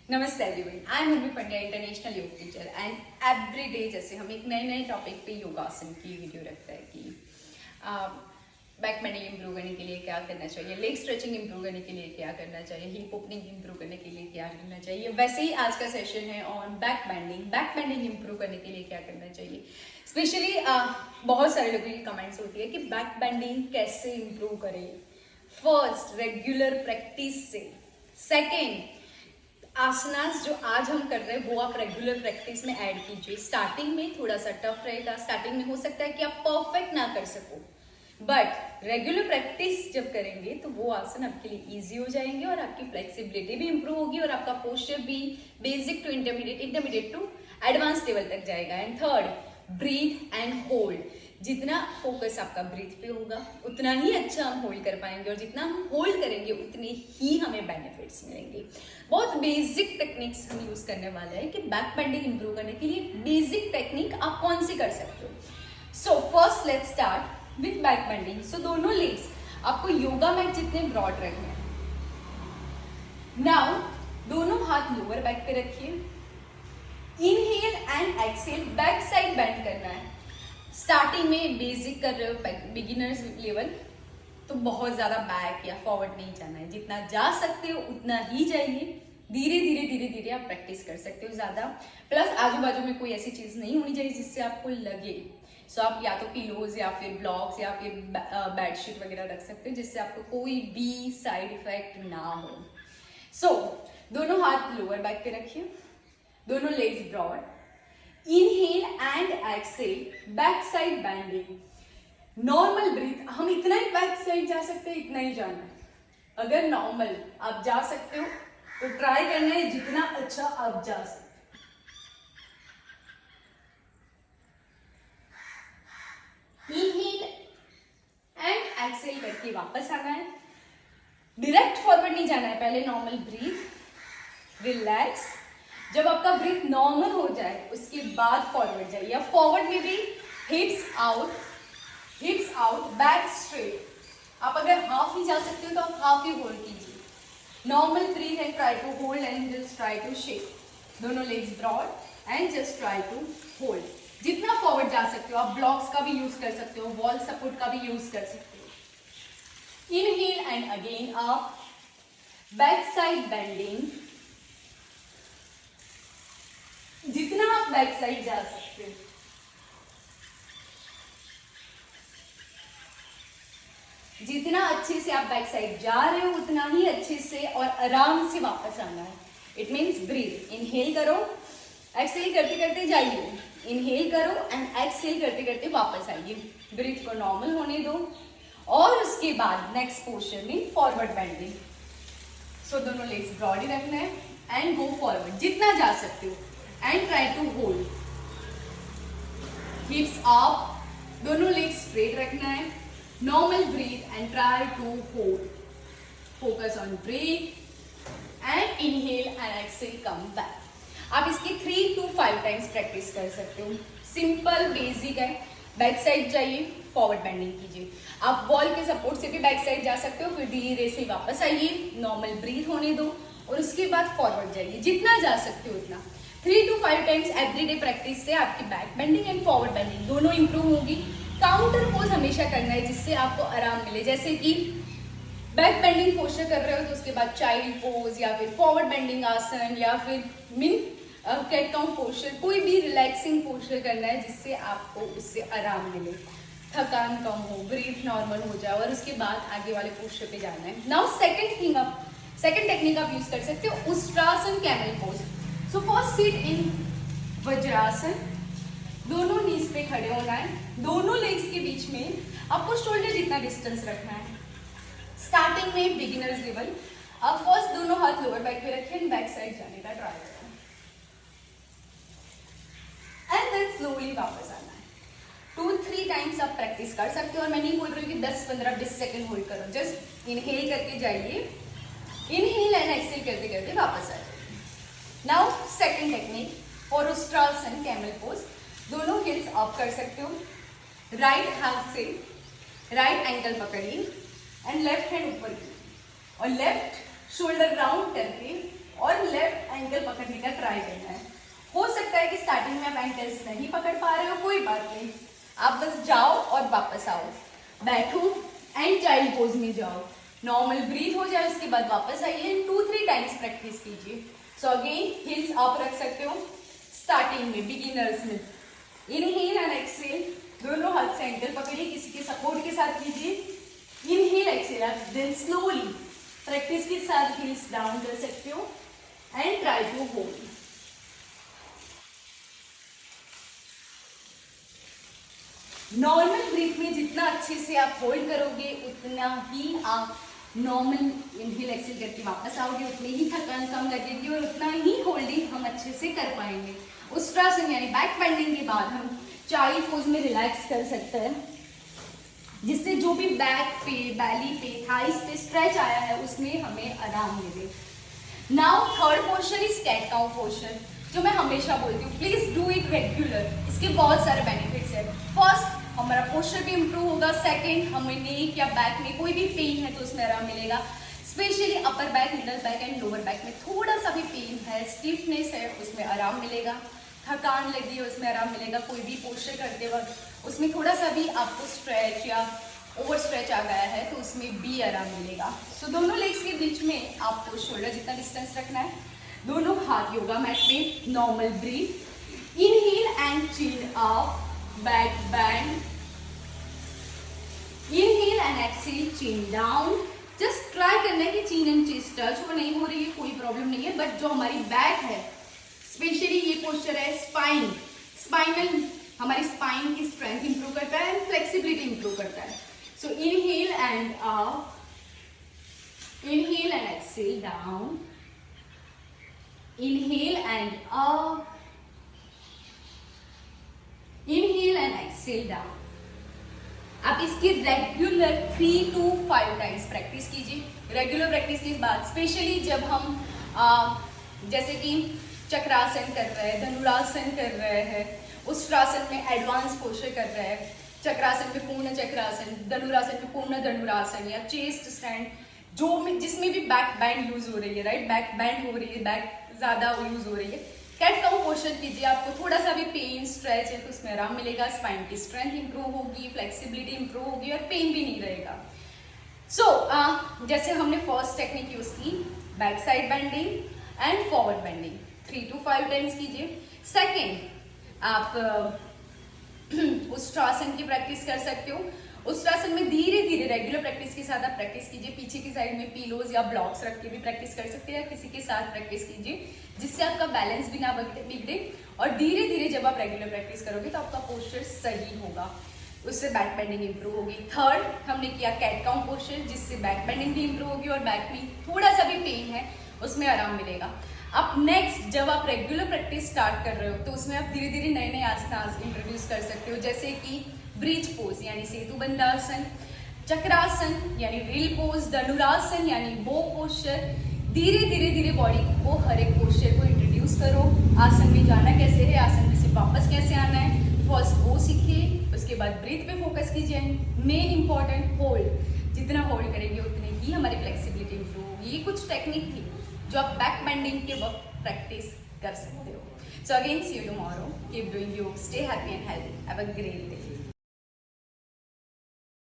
नमस्ते everyone, I am Urmi Pandya, international योग teacher and every day जैसे हम एक नए टॉपिक पे योगासन की वीडियो रखते हैं कि बैक बेंडिंग इंप्रूव करने के लिए क्या करना चाहिए, लेग स्ट्रेचिंग इंप्रूव करने के लिए क्या करना चाहिए, हिप ओपनिंग इंप्रूव करने के लिए क्या करना चाहिए। वैसे ही आज का सेशन है ऑन बैक बेंडिंग इंप्रूव करने के लिए क्या करना चाहिए। स्पेशली बहुत सारे लोगों की कमेंट्स होती है कि बैक बेंडिंग कैसे इंप्रूव करें। फर्स्ट, रेगुलर प्रैक्टिस से। सेकेंड, आसनास जो आज हम कर रहे हैं वो आप रेगुलर प्रैक्टिस में ऐड कीजिए। स्टार्टिंग में थोड़ा सा टफ रहेगा, स्टार्टिंग में हो सकता है कि आप परफेक्ट ना कर सको, बट रेगुलर प्रैक्टिस जब करेंगे तो वो आसन आपके लिए इजी हो जाएंगे और आपकी फ्लेक्सिबिलिटी भी इंप्रूव होगी और आपका पोस्चर भी basic to intermediate to advance level तक जाएगा। And third, breath and hold. जितना फोकस आपका ब्रीथ पे होगा उतना ही अच्छा हम होल्ड कर पाएंगे और जितना हम होल्ड करेंगे उतने ही हमें बेनिफिट्स मिलेंगे। बहुत बेसिक टेक्निक्स हम यूज करने वाले हैं कि बैक बेंडिंग इंप्रूव करने के लिए बेसिक टेक्निक आप कौन सी कर सकते हो। सो first let's start with back bending. So दोनों लेग्स आपको योगा मैट जितने ब्रॉड रखने हैं। नाउ दोनों हाथ लोअर बैक पे रखिए। Inhale and exhale, back side bend करना है। स्टार्टिंग में बेसिक कर रहे हो बिगिनर्स लेवल तो बहुत ज्यादा बैक या फॉरवर्ड नहीं जाना है, जितना जा सकते हो उतना ही जाइए। धीरे धीरे आप प्रैक्टिस कर सकते हो ज्यादा। प्लस आजू बाजू में कोई ऐसी चीज नहीं होनी चाहिए जिससे आपको लगे। सो आप या तो पिलोज या फिर ब्लॉक्स या फिर बेडशीट वगैरह रख सकते हो जिससे आपको कोई भी साइड इफेक्ट ना हो। सो दोनों हाथ लोअर बैक पे रखिए, दोनों legs broad. Inhale and exhale, back side bending. Normal breath, हम इतना ही बैक साइड जा सकते हैं, इतना ही जाना है। अगर नॉर्मल आप जा सकते हो तो ट्राई करना है जितना अच्छा आप जा सकते हो। इनहेल एंड एक्सहेल करके वापस आना है। डायरेक्ट फॉरवर्ड नहीं जाना है, पहले नॉर्मल ब्रीथ, रिलैक्स। जब आपका ब्रीथ नॉर्मल हो जाए उसके बाद फॉरवर्ड जाइए। या फॉरवर्ड में भी हिप्स आउट, बैक स्ट्रेट। आप अगर हाफ ही जा सकते हो तो आप हाफ ही होल्ड कीजिए। Normal breath and try to hold and just try to shake. दोनों legs broad and just try to hold. जितना फॉरवर्ड जा सकते हो आप ब्लॉक्स का भी यूज कर सकते हो, वॉल सपोर्ट का भी यूज कर सकते हो। Inhale and again up, back side bending. जितना आप बैक साइड जा सकते हो। जितना अच्छे से आप बैक साइड जा रहे हो उतना ही अच्छे से और आराम से वापस आना है। इट मीन्स ब्रीथ, इनहेल करो, एक्सहेल करते करते जाइए। इनहेल करो एंड एक्सहेल करते करते वापस आइए। ब्रीथ को नॉर्मल होने दो और उसके बाद नेक्स्ट पोस्चर में फॉरवर्ड बेंडिंग। सो दोनों लेग्स ब्रॉड ही रखना है एंड गो फॉरवर्ड जितना जा सकते हो and try to hold. Hips up, दोनों लेग्स स्ट्रेट रखना है। Normal breath and try to hold. Focus on breath and inhale and exhale, come back. आप इसकी 3 to 5 टाइम्स प्रैक्टिस कर सकते हो। सिंपल बेसिक है। बैक साइड जाइए, फॉरवर्ड बेंडिंग कीजिए। आप वॉल के सपोर्ट से भी बैक साइड जा सकते हो, फिर धीरे से वापस आइए, नॉर्मल ब्रीथ होने दो और उसके बाद फॉरवर्ड जाइए। जितना जा सकते हो उतना 3 to 5 टाइम्स एवरीडे प्रैक्टिस से आपकी back bending and forward bending दोनों इंप्रूव होगी। काउंटर पोज हमेशा करना है जिससे आपको आराम मिले। जैसे कि बैक बेंडिंग पोस्चर कर रहे हो तो उसके बाद चाइल्ड पोज या फिर फॉरवर्ड बेंडिंग आसन या फिर कैट काउ पोस्चर, कोई भी रिलैक्सिंग पोस्चर करना है जिससे आपको उससे आराम मिले, थकान कम हो, ब्रीथ नॉर्मल हो जाए और उसके बाद आगे वाले पोस्चर पे जाना है। नाउ सेकंड टेक्निक आप यूज कर सकते हो, Ushtrasana, camel pose. So first sit in Vajrasana. दोनों नीज पे खड़े होना है। दोनों लेग्स के बीच में आपको शोल्डर जितना डिस्टेंस रखना है। स्टार्टिंग में बिगिनर्स लेवल। अब फर्स्ट दोनों हाथ लोअर बैक पे रखें एंड बैक साइड जाने का ट्राई करें एंड देन स्लोली वापस आना है। 2-3 टाइम्स आप प्रैक्टिस कर सकते हो और मैं नहीं बोल रही हूँ कि 10-15-20 सेकेंड होल्ड करो। जस्ट इनहेल करके जाइए, इनहेल एंड एक्सहेल करते करते वापस आ जाइए। Now second technique for Ushtrasana, camel pose. दोनों हिल्स अप कर सकते हो। राइट हाथ से राइट एंकल पकड़िए एंड लेफ्ट हैंड ऊपर की और लेफ्ट शोल्डर राउंड करके और लेफ्ट एंकल पकड़ने का ट्राई करना है। हो सकता है कि स्टार्टिंग में आप एंकल्स नहीं पकड़ पा रहे हो, कोई बात नहीं, आप बस जाओ और वापस आओ, बैठो एंड चाइल्ड पोज में जाओ, नॉर्मल ब्रीथ हो जाए, उसके बाद वापस आइए एंड 2-3 टाइम्स प्रैक्टिस कीजिए। सो अगेन हिल्स आप रख सकते हो स्टार्टिंग में, बिगिनर्स में। इनहेल एंड एक्सहेल, दोनों हाथ से एंकल पकड़िए, किसी के सपोर्ट के साथ कीजिए। Inhale exhale, then slowly practice के साथ हिल्स डाउन कर सकते हो and try to hold. Normal breath में जितना अच्छे से आप होल्ड करोगे उतना ही आप नॉर्मल इनहेल एक्सहेल करके वापस आओगे, उतनी ही थकान कम लगेगी और उतना ही होल्डिंग हम अच्छे से कर पाएंगे। उष्ट्रासन यानी बैक बेंडिंग के बाद हम चाइल्ड पोज में रिलैक्स कर सकते हैं, जिससे जो भी बैक पे, बैली पे, थाइस पे स्ट्रेच आया है उसमें हमें आराम मिले। Now third posture is cat cow posture, जो मैं हमेशा बोलती हूँ, प्लीज डू इट रेगुलर। इसके बहुत सारे बेनिफिट्स है। फर्स्ट, हमारा पोस्चर भी इंप्रूव होगा। सेकंड, हमें नेक या बैक में कोई भी पेन है तो उसमें आराम मिलेगा। Specially upper back, middle back and lower back में थोड़ा सा भी पेन है, स्टिफनेस है, उसमें आराम मिलेगा। थकान लगी है, उसमें आराम मिलेगा। कोई भी पोस्चर करते वक्त उसमें थोड़ा सा भी आपको स्ट्रेच या ओवर स्ट्रेच आ गया है तो उसमें भी आराम मिलेगा। सो दोनों लेग्स के बीच में आपको शोल्डर जितना डिस्टेंस रखना है। दोनों हाथ योगा मैट पे, normal breath, inhale and chin up, back bend, inhale and exhale, chin down. Just try करना है कि चिन एंड चेस्ट टच हो, नहीं हो रही है कोई प्रॉब्लम नहीं है, बट जो हमारी बैक है, स्पेशली ये पोस्चर है स्पाइन, स्पाइनल, हमारी स्पाइन की स्ट्रेंथ इंप्रूव करता है एंड फ्लेक्सिबिलिटी इंप्रूव करता है। So inhale and up, inhale and exhale down, inhale and up, inhale and exhale down। आप इसकी रेगुलर 3 to 5 टाइम्स प्रैक्टिस कीजिए। रेगुलर प्रैक्टिस के बाद स्पेशली जब हम जैसे कि चक्रासन कर रहे हैं, धनुरासन कर रहे हैं, उष्ट्रासन में एडवांस पोस्चर कर रहे हैं, चक्रासन में पूर्ण चक्रासन, धनुरासन में पूर्ण धनुरासन या चेस्ट स्टैंड, जो जिसमें भी बैक बैंड यूज हो रही है, राइट, बैक बैंड हो रही है, बैक ज्यादा यूज हो रही है। कैट काउ पोस्चर कीजिए, आपको थोड़ा सा भी पेन स्ट्रेच है तो उसमें आराम मिलेगा, स्पाइन की स्ट्रेंथ इंप्रूव होगी, फ्लेक्सिबिलिटी इंप्रूव होगी और पेन भी नहीं रहेगा। सो जैसे हमने फर्स्ट टेक्निक यूज की, back side bending and forward bending, 3 to 5 times कीजिए। सेकेंड, आप उष्ट्रासन की प्रैक्टिस कर सकते हो। उष्ट्रासन में धीरे धीरे रेगुलर प्रैक्टिस के साथ आप प्रैक्टिस कीजिए। पीछे की साइड में पीलोज या ब्लॉक्स रख के भी प्रैक्टिस कर सकते हैं, या किसी के साथ प्रैक्टिस कीजिए जिससे आपका बैलेंस भी ना बिगड़े, और धीरे धीरे जब आप रेगुलर प्रैक्टिस करोगे तो आपका पोस्चर सही होगा, उससे बैक बेंडिंग इंप्रूव होगी। थर्ड, हमने किया कैट काउ पोस्चर, जिससे बैक बेंडिंग भी इंप्रूव होगी और बैक में थोड़ा सा भी पेन है उसमें आराम मिलेगा। अब नेक्स्ट, जब आप रेगुलर प्रैक्टिस स्टार्ट कर रहे हो तो उसमें आप धीरे धीरे नए नए आसनास इंट्रोड्यूस कर सकते हो, जैसे कि ब्रिज पोज यानी सेतु बंधासन, चक्रासन यानी रील पोज, धनुरासन यानी बो पोस्चर। धीरे धीरे धीरे बॉडी को हर एक पोस्चर को इंट्रोड्यूस करो। आसन में जाना कैसे है, आसन में से वापस कैसे आना है, फर्स्ट वो सीखिए, उसके बाद ब्रीथ पे फोकस कीजिए। मेन इंपॉर्टेंट होल्ड, जितना होल्ड करेंगे उतनी ही हमारी फ्लेक्सिबिलिटी इंप्रूव होगी। ये कुछ टेक्निक थी जो आप बैक बेंडिंग के वक्त प्रैक्टिस कर सकते हो। So again see you tomorrow, keep doing yoga, stay happy and healthy, have a great day.